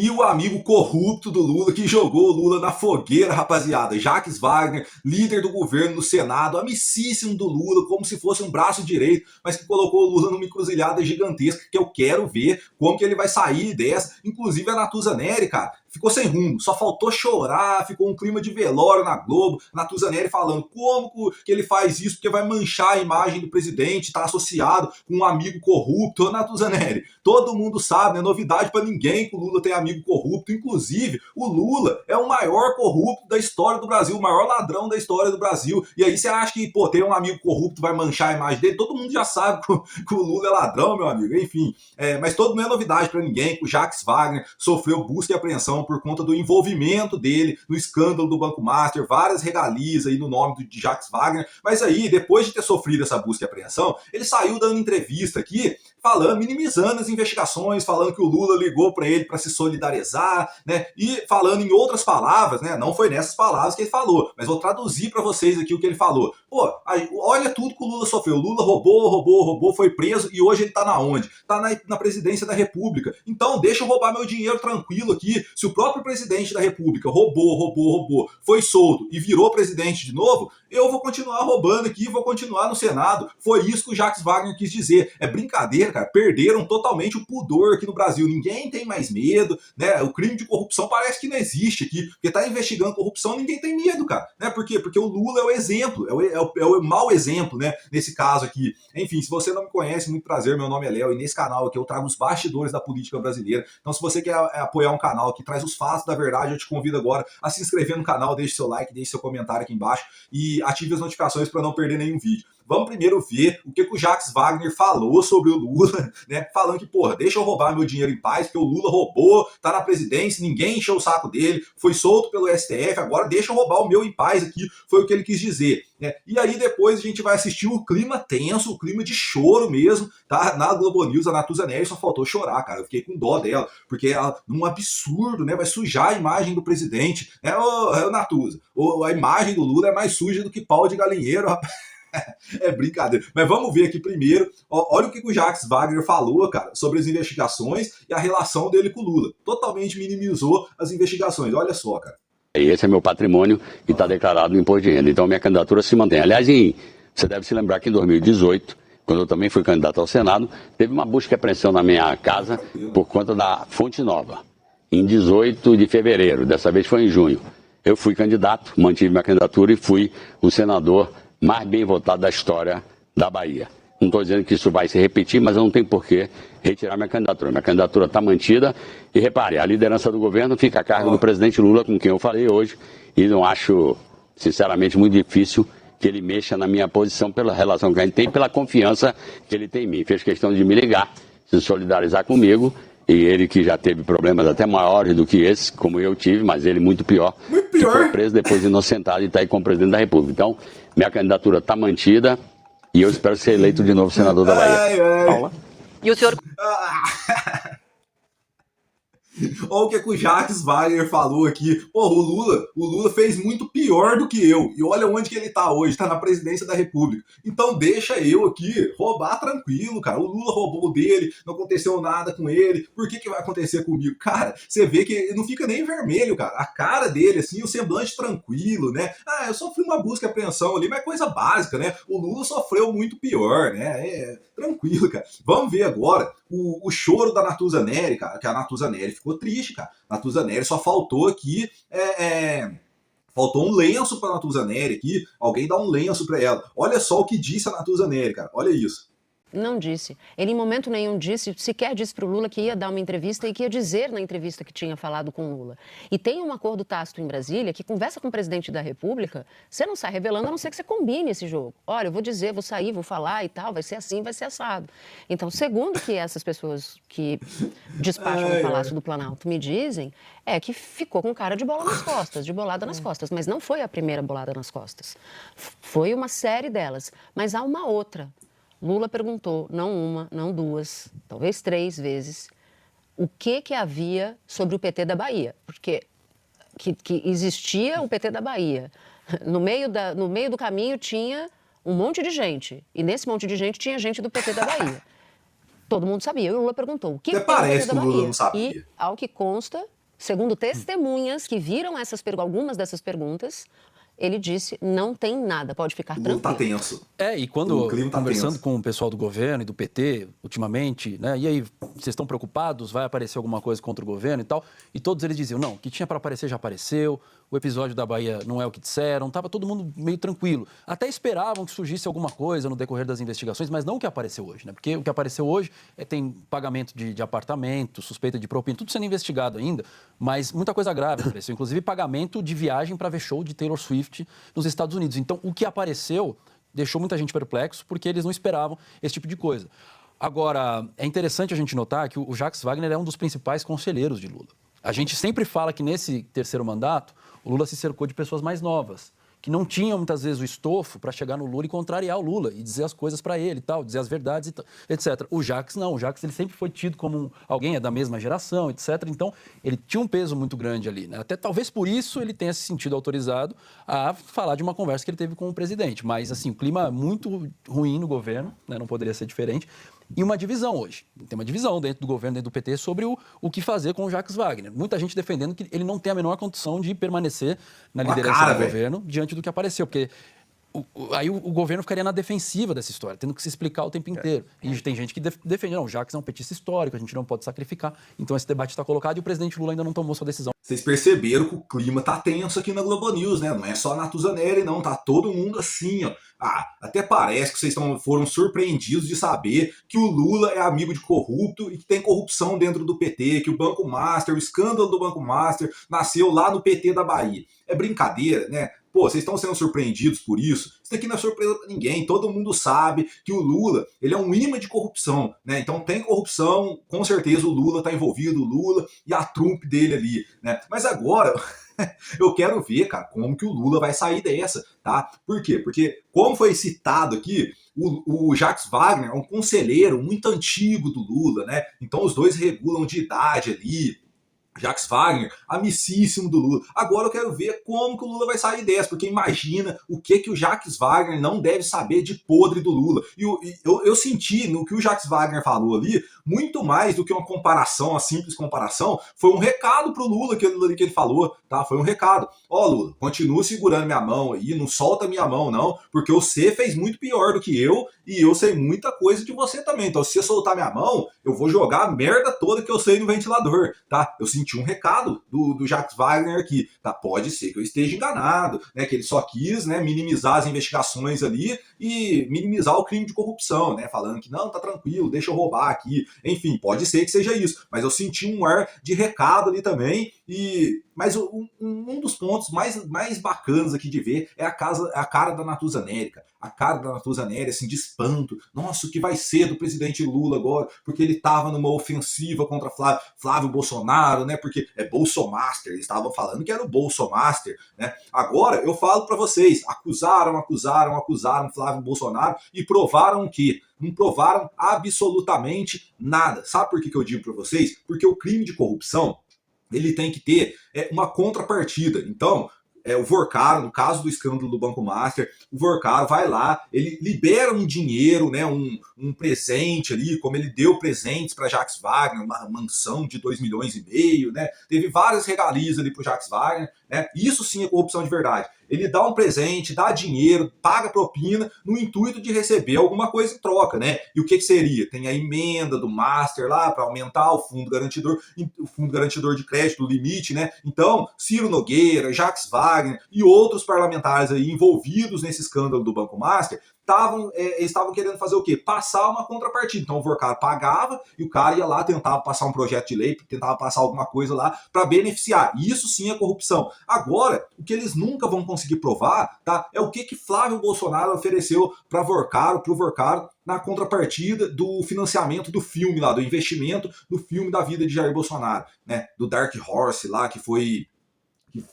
E o amigo corrupto do Lula que jogou o Lula na fogueira, rapaziada. Jacques Wagner, líder do governo no Senado, amicíssimo do Lula, como se fosse um braço direito, mas que colocou o Lula numa encruzilhada gigantesca, que eu quero ver como que ele vai sair dessa. Inclusive a Natuza Neri, cara, ficou sem rumo, só faltou chorar, ficou um clima de velório na Globo, Natuza Neri falando como que ele faz isso, porque vai manchar a imagem do presidente, tá associado com um amigo corrupto. Natuza Neri, todo mundo sabe, não é novidade para ninguém que o Lula tem amigo corrupto, inclusive o Lula é o maior corrupto da história do Brasil, o maior ladrão da história do Brasil, e aí você acha que, pô, ter um amigo corrupto vai manchar a imagem dele? Todo mundo já sabe que o Lula é ladrão, meu amigo, enfim, mas todo não é novidade para ninguém que o Jacques Wagner sofreu busca e apreensão por conta do envolvimento dele no escândalo do Banco Master, várias regalias aí no nome de Jacques Wagner, mas aí, depois de ter sofrido essa busca e apreensão, ele saiu dando entrevista aqui, falando, minimizando as investigações, falando que o Lula ligou para ele para se solidarizar, né? E falando em outras palavras, né? Não foi nessas palavras que ele falou, mas vou traduzir para vocês aqui o que ele falou. Pô, olha tudo que o Lula sofreu. O Lula roubou, foi preso e hoje ele tá na onde? Tá na presidência da República. Então, deixa eu roubar meu dinheiro tranquilo aqui. Se o próprio presidente da República roubou, foi solto e virou presidente de novo, eu vou continuar roubando aqui, vou continuar no Senado. Foi isso que o Jacques Wagner quis dizer. É brincadeira, cara. Perderam totalmente o pudor aqui no Brasil. Ninguém tem mais medo, né? O crime de corrupção parece que não existe aqui, porque tá investigando corrupção, ninguém tem medo, cara, né? Por quê? Porque o Lula é o exemplo, é o mau exemplo, né? Nesse caso aqui. Enfim, se você não me conhece, muito prazer, meu nome é Léo, e nesse canal aqui eu trago os bastidores da política brasileira. Então, se você quer apoiar um canal que traz os fatos da verdade, eu te convido agora a se inscrever no canal, deixe seu like, deixe seu comentário aqui embaixo e ative as notificações para não perder nenhum vídeo. Vamos primeiro ver o que o Jacques Wagner falou sobre o Lula, né? Falando que, porra, deixa eu roubar meu dinheiro em paz, porque o Lula roubou, tá na presidência, ninguém encheu o saco dele, foi solto pelo STF, agora deixa eu roubar o meu em paz aqui, foi o que ele quis dizer, né? E aí depois a gente vai assistir o clima tenso, o clima de choro mesmo, tá? Na Globo News, a Natuza Neri só faltou chorar, cara, eu fiquei com dó dela, porque ela, num absurdo, né? Vai sujar a imagem do presidente, né? Ô Natuza, a imagem do Lula é mais suja do que pau de galinheiro, rapaz. É brincadeira. Mas vamos ver aqui primeiro. Olha o que o Jacques Wagner falou, cara, sobre as investigações e a relação dele com o Lula. Totalmente minimizou as investigações. Olha só, cara. Esse é meu patrimônio e está declarado no imposto de renda. Então minha candidatura se mantém. Aliás, você deve se lembrar que em 2018, quando eu também fui candidato ao Senado, teve uma busca e apreensão na minha casa por conta da Fonte Nova. Em 18 de fevereiro, dessa vez foi em junho. Eu fui candidato, mantive minha candidatura e fui o senador mais bem votado da história da Bahia. Não estou dizendo que isso vai se repetir, mas eu não tenho por que retirar minha candidatura. Minha candidatura está mantida e, repare, a liderança do governo fica a cargo do presidente Lula, com quem eu falei hoje, e não acho, sinceramente, muito difícil que ele mexa na minha posição pela relação que a gente tem, pela confiança que ele tem em mim. Fez questão de me ligar, se solidarizar comigo, e ele que já teve problemas até maiores do que esse, como eu tive, mas ele muito pior, que foi preso, depois inocentado e está aí como presidente da República. Então, minha candidatura está mantida e eu espero ser eleito de novo senador da Bahia. Paula? E o senhor... Olha o que o Jacques Wagner falou aqui. Pô, o Lula fez muito pior do que eu. E olha onde que ele tá hoje, tá na presidência da República. Então deixa eu aqui roubar tranquilo, cara. O Lula roubou dele, não aconteceu nada com ele. Por que vai acontecer comigo? Cara, você vê que ele não fica nem vermelho, cara. A cara dele, assim, o semblante tranquilo, né? Ah, eu sofri uma busca e apreensão ali, mas é coisa básica, né? O Lula sofreu muito pior, né? Tranquilo, cara. Vamos ver agora o choro da Natuza Neri, cara, que a Natuza Neri ficou triste, cara. Natuza Neri só faltou aqui, faltou um lenço pra Natuza Neri aqui, alguém dá um lenço pra ela. Olha só o que disse a Natuza Neri, cara, olha isso. Não disse. Ele em momento nenhum sequer disse para o Lula que ia dar uma entrevista e que ia dizer na entrevista que tinha falado com o Lula. E tem um acordo tácito em Brasília que conversa com o presidente da República, você não sai revelando a não ser que você combine esse jogo. Olha, eu vou dizer, vou sair, vou falar e tal, vai ser assim, vai ser assado. Então, segundo que essas pessoas que despacham no Palácio do Planalto me dizem, é que ficou com cara de bola nas costas, de bolada nas costas. Mas não foi a primeira bolada nas costas. Foi uma série delas. Mas há uma outra. Lula perguntou, não uma, não duas, talvez 3 vezes, o que havia sobre o PT da Bahia. Porque que existia o PT da Bahia. No meio do caminho tinha um monte de gente. E nesse monte de gente tinha gente do PT da Bahia. Todo mundo sabia. E o Lula perguntou, o que Até tem no PT parece da que o Lula Bahia? não sabia. E, ao que consta, segundo testemunhas que viram algumas dessas perguntas, ele disse, não tem nada, pode ficar O Lula tá tranquilo. tenso. E O quando clima tá conversando tenso. com o pessoal do governo e do PT, ultimamente, né? E aí, vocês estão preocupados? Vai aparecer alguma coisa contra o governo e tal? E todos eles diziam, não, o que tinha para aparecer já apareceu, o episódio da Bahia não é o que disseram, tava todo mundo meio tranquilo. Até esperavam que surgisse alguma coisa no decorrer das investigações, mas não o que apareceu hoje, né? Porque o que apareceu hoje tem pagamento de apartamento, suspeita de propina, tudo sendo investigado ainda, mas muita coisa grave apareceu, inclusive pagamento de viagem para ver show de Taylor Swift nos Estados Unidos. Então, o que apareceu deixou muita gente perplexo, porque eles não esperavam esse tipo de coisa. Agora, é interessante a gente notar que o Jacques Wagner é um dos principais conselheiros de Lula. A gente sempre fala que nesse terceiro mandato, o Lula se cercou de pessoas mais novas, que não tinham muitas vezes o estofo para chegar no Lula e contrariar o Lula e dizer as coisas para ele e tal, dizer as verdades, etc. O Jacques não, o Jacques ele sempre foi tido como alguém da mesma geração, etc. Então, ele tinha um peso muito grande ali, né? Até talvez por isso ele tenha se sentido autorizado a falar de uma conversa que ele teve com o presidente. Mas, assim, o clima muito ruim no governo, né? Não poderia ser diferente. E uma divisão hoje. Tem uma divisão dentro do governo, dentro do PT, sobre o que fazer com o Jacques Wagner. Muita gente defendendo que ele não tem a menor condição de permanecer na liderança do governo diante do que apareceu. Porque aí o governo ficaria na defensiva dessa história, tendo que se explicar o tempo inteiro. E tem gente que defende, não, o Jacques é um petista histórico, a gente não pode sacrificar. Então esse debate está colocado e o presidente Lula ainda não tomou sua decisão. Vocês perceberam que o clima tá tenso aqui na Globo News, né? Não é só a Natuzaneri, não. Tá todo mundo assim, ó. Até parece que vocês foram surpreendidos de saber que o Lula é amigo de corrupto e que tem corrupção dentro do PT, que o Banco Master, o escândalo do Banco Master, nasceu lá no PT da Bahia. É brincadeira, né? Pô, vocês estão sendo surpreendidos por isso? Isso daqui não é surpresa pra ninguém. Todo mundo sabe que o Lula, ele é um imã de corrupção, né? Então tem corrupção, com certeza o Lula tá envolvido, o Lula e a trumpe dele ali, né? Mas agora eu quero ver, cara, como que o Lula vai sair dessa, tá? Por quê? Porque, como foi citado aqui, o Jacques Wagner é um conselheiro muito antigo do Lula, né? Então os dois regulam de idade ali. Jacques Wagner, amicíssimo do Lula. Agora eu quero ver como que o Lula vai sair dessa, porque imagina o que o Jacques Wagner não deve saber de podre do Lula. E eu senti no que o Jacques Wagner falou ali, muito mais do que uma comparação, uma simples comparação, foi um recado pro Lula que ele falou, tá? Foi um recado. Ó, Lula, continua segurando minha mão aí, não solta minha mão não, porque você fez muito pior do que eu e eu sei muita coisa de você também. Então se você soltar minha mão, eu vou jogar a merda toda que eu sei no ventilador, tá? Eu senti um recado do Jacques Wagner aqui, tá? Pode ser que eu esteja enganado, né? Que ele só quis, né, minimizar as investigações ali e minimizar o crime de corrupção, né? Falando que não, tá tranquilo, deixa eu roubar aqui. Enfim, pode ser que seja isso, mas eu senti um ar de recado ali também. Mas um dos pontos mais bacanas aqui de ver é a cara da Natuzaneri, cara. A cara da Natuzaneri, assim, de espanto. Nossa, o que vai ser do presidente Lula agora? Porque ele estava numa ofensiva contra Flávio Bolsonaro, né? Porque é Bolsomaster, eles estavam falando que era o Bolsomaster, né? Agora, eu falo para vocês, acusaram Flávio Bolsonaro e provaram o quê? Não provaram absolutamente nada. Sabe por que eu digo para vocês? Porque o crime de corrupção, ele tem que ter uma contrapartida. Então, o Vorcaro, no caso do escândalo do Banco Master, o Vorcaro vai lá, ele libera um dinheiro, né, um presente ali, como ele deu presentes para Jacques Wagner, uma mansão de 2,5 milhões, né? Teve várias regalias ali para o Jacques Wagner, né? Isso sim é corrupção de verdade. Ele dá um presente, dá dinheiro, paga propina no intuito de receber alguma coisa em troca, né? E o que seria? Tem a emenda do Master lá para aumentar o fundo garantidor de crédito, o limite, né? Então, Ciro Nogueira, Jacques Wagner e outros parlamentares aí envolvidos nesse escândalo do Banco Master estavam querendo fazer o quê? Passar uma contrapartida. Então o Vorcaro pagava e o cara ia lá, tentava passar um projeto de lei, tentava passar alguma coisa lá para beneficiar. E isso sim é corrupção. Agora, o que eles nunca vão conseguir provar, tá? É o que Flávio Bolsonaro ofereceu para pro Vorcaro na contrapartida do financiamento do filme lá, do investimento do filme da vida de Jair Bolsonaro, né? Do Dark Horse lá, que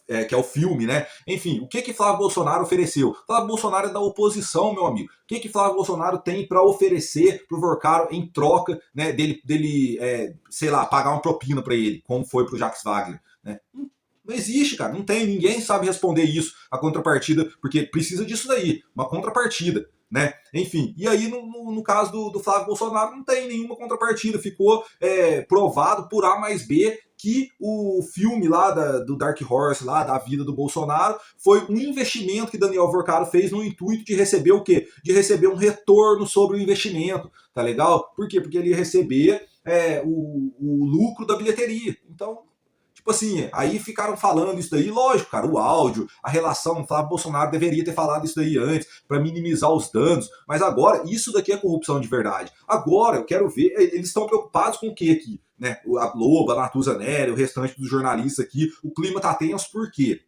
é o filme, né? Enfim, o que Flávio Bolsonaro ofereceu? Flávio Bolsonaro é da oposição, meu amigo. O que Flávio Bolsonaro tem para oferecer pro Vorcaro em troca, né, dele sei lá, pagar uma propina para ele, como foi pro Jacques Wagner, né? Não existe, cara, não tem, ninguém sabe responder isso, a contrapartida, porque precisa disso daí, uma contrapartida. né? Enfim, e aí no caso do Flávio Bolsonaro não tem nenhuma contrapartida, ficou provado por A mais B que o filme lá do Dark Horse, lá da vida do Bolsonaro, foi um investimento que Daniel Vorcaro fez no intuito de receber o quê? De receber um retorno sobre o investimento, tá legal? Por quê? Porque ele ia receber o lucro da bilheteria. Então, tipo assim, aí ficaram falando isso daí, lógico, cara, o áudio, a relação, o Flávio Bolsonaro deveria ter falado isso daí antes, para minimizar os danos, mas agora, isso daqui é corrupção de verdade. Agora, eu quero ver, eles estão preocupados com o que aqui? Né? A Globo, a Natuza Neri, o restante dos jornalistas aqui, o clima tá tenso por quê?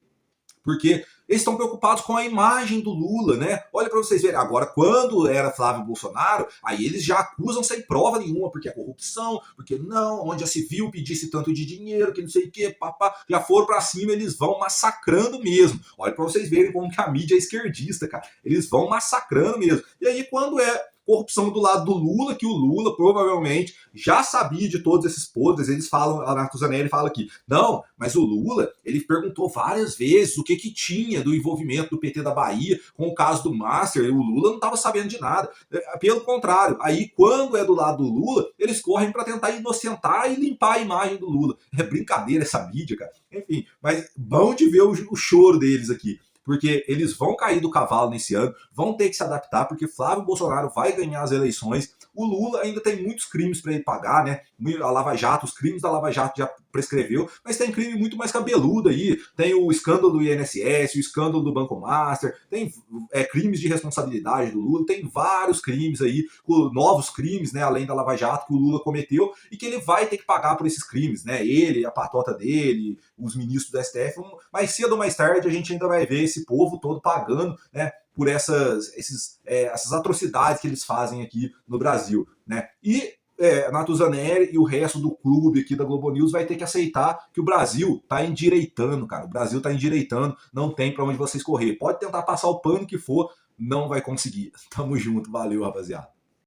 Porque eles estão preocupados com a imagem do Lula, né? Olha para vocês verem, agora, quando era Flávio Bolsonaro, aí eles já acusam sem prova nenhuma, porque é corrupção, porque não, onde já se viu pedisse tanto de dinheiro, que não sei o que, papá, já foram para cima, eles vão massacrando mesmo. Olha para vocês verem como que a mídia é esquerdista, cara. Eles vão massacrando mesmo. E aí, quando é corrupção do lado do Lula, que o Lula provavelmente já sabia de todos esses podres, eles falam, a Natuza Neri fala aqui, não, mas o Lula, ele perguntou várias vezes o que tinha do envolvimento do PT da Bahia com o caso do Master, e o Lula não estava sabendo de nada. Pelo contrário, aí quando é do lado do Lula, eles correm para tentar inocentar e limpar a imagem do Lula. É brincadeira essa mídia, cara. Enfim, mas bom de ver o choro deles aqui. Porque eles vão cair do cavalo nesse ano, vão ter que se adaptar, porque Flávio Bolsonaro vai ganhar as eleições. O Lula ainda tem muitos crimes para ele pagar, né? A Lava Jato, os crimes da Lava Jato já prescreveu, mas tem crime muito mais cabeludo aí. Tem o escândalo do INSS, o escândalo do Banco Master, tem crimes de responsabilidade do Lula, tem vários crimes aí, novos crimes, né? Além da Lava Jato que o Lula cometeu e que ele vai ter que pagar por esses crimes, né? Ele, a patota dele, os ministros do STF. Mais cedo ou mais tarde a gente ainda vai ver esse povo todo pagando, né? Por essas atrocidades que eles fazem aqui no Brasil, né? E a Natuza Neri e o resto do clube aqui da Globo News vai ter que aceitar que o Brasil tá endireitando, cara. O Brasil tá endireitando, não tem para onde vocês correr. Pode tentar passar o pano que for, não vai conseguir. Tamo junto, valeu, rapaziada.